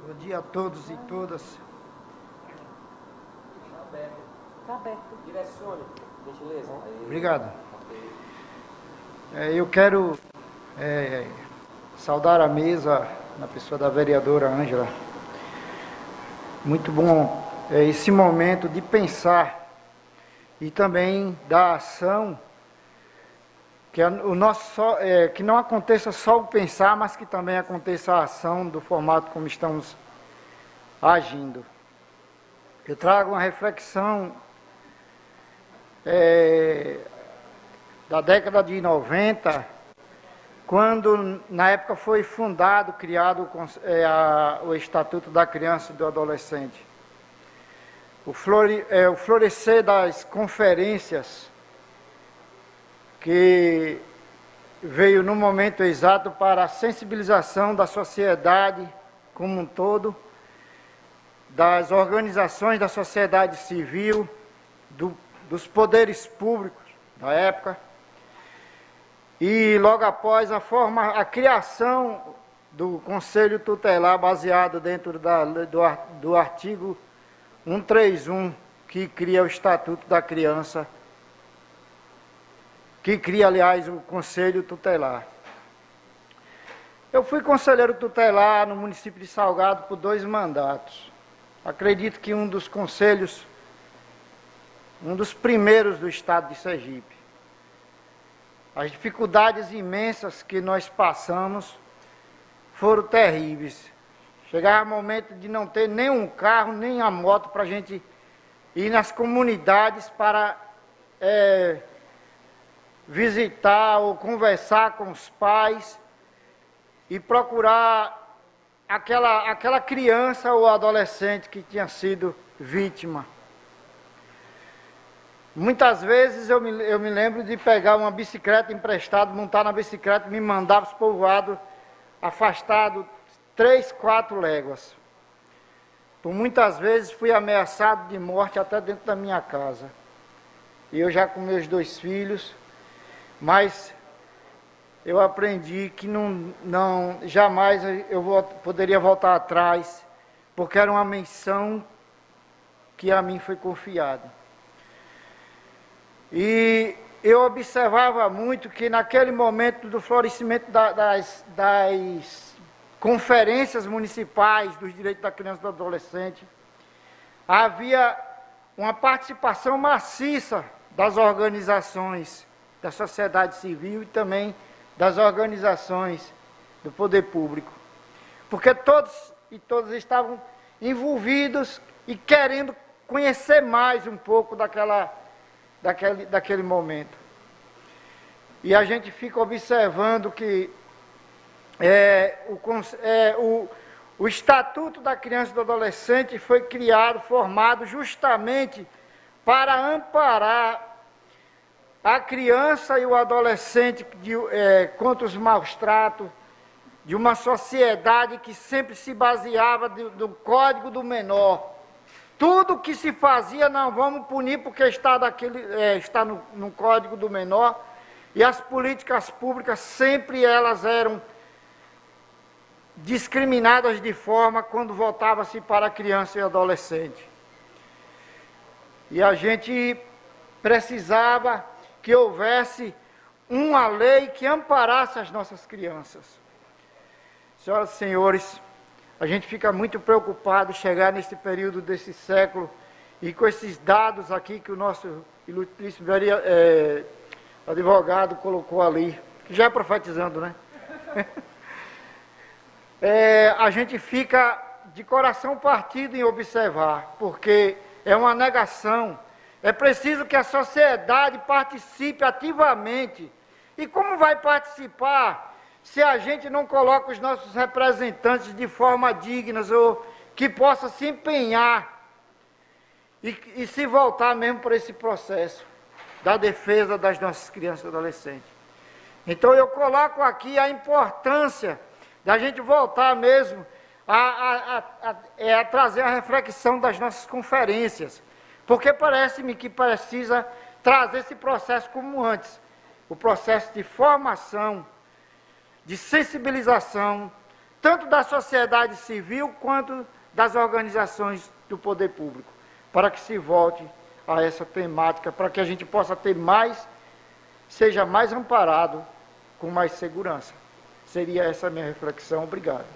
Bom dia a todos e todas. Está aberto. Direcione, gentileza. Obrigado. Eu quero saudar a mesa na pessoa da vereadora Ângela. Muito bom esse momento de pensar e também da ação, que não aconteça só o pensar, mas que também aconteça a ação do formato como estamos agindo. Eu trago uma reflexão da década de 90, quando na época foi fundado, criado o Estatuto da Criança e do Adolescente. O florescer das conferências, que veio no momento exato para a sensibilização da sociedade como um todo, das organizações da sociedade civil, dos poderes públicos da época, e logo após a criação do Conselho Tutelar, baseado dentro do artigo 131, que cria o Estatuto da Criança, que cria, aliás, o Conselho Tutelar. Eu fui conselheiro tutelar no município de Salgado por 2 mandatos. Acredito que um dos conselhos, um dos primeiros do estado de Sergipe. As dificuldades imensas que nós passamos foram terríveis. Chegava o momento de não ter nem um carro, nem a moto para a gente ir nas comunidades para visitar ou conversar com os pais e procurar aquela criança ou adolescente que tinha sido vítima. Muitas vezes eu me lembro de pegar uma bicicleta emprestada, montar na bicicleta e me mandar para os povoados afastados 3, 4 léguas. Por muitas vezes fui ameaçado de morte até dentro da minha casa. E eu já com meus 2 filhos, mas eu aprendi que jamais eu poderia voltar atrás, porque era uma missão que a mim foi confiada. E eu observava muito que naquele momento do florescimento das conferências municipais dos direitos da criança e do adolescente, havia uma participação maciça das organizações da sociedade civil e também das organizações do poder público. Porque todos e todas estavam envolvidos e querendo conhecer mais um pouco daquele momento. E a gente fica observando que o Estatuto da Criança e do Adolescente foi criado, formado justamente para amparar a criança e o adolescente contra os maus-tratos de uma sociedade que sempre se baseava do Código do Menor. Tudo que se fazia, não vamos punir porque está no Código do Menor, e as políticas públicas sempre elas eram discriminadas de forma quando voltava-se para a criança e adolescente. E a gente precisava que houvesse uma lei que amparasse as nossas crianças. Senhoras e senhores, a gente fica muito preocupado chegar nesse período desse século e com esses dados aqui que o nosso ilustríssimo advogado colocou ali, que já é profetizando, né? A gente fica de coração partido em observar, porque é uma negação. É preciso que a sociedade participe ativamente. E como vai participar se a gente não coloca os nossos representantes de forma digna ou que possa se empenhar e se voltar mesmo por esse processo da defesa das nossas crianças e adolescentes? Então eu coloco aqui a importância da gente voltar mesmo a trazer a reflexão das nossas conferências, porque parece-me que precisa trazer esse processo como antes, o processo de formação, de sensibilização tanto da sociedade civil quanto das organizações do poder público, para que se volte a essa temática, para que a gente possa ter mais, seja mais amparado, com mais segurança. Seria essa a minha reflexão. Obrigado.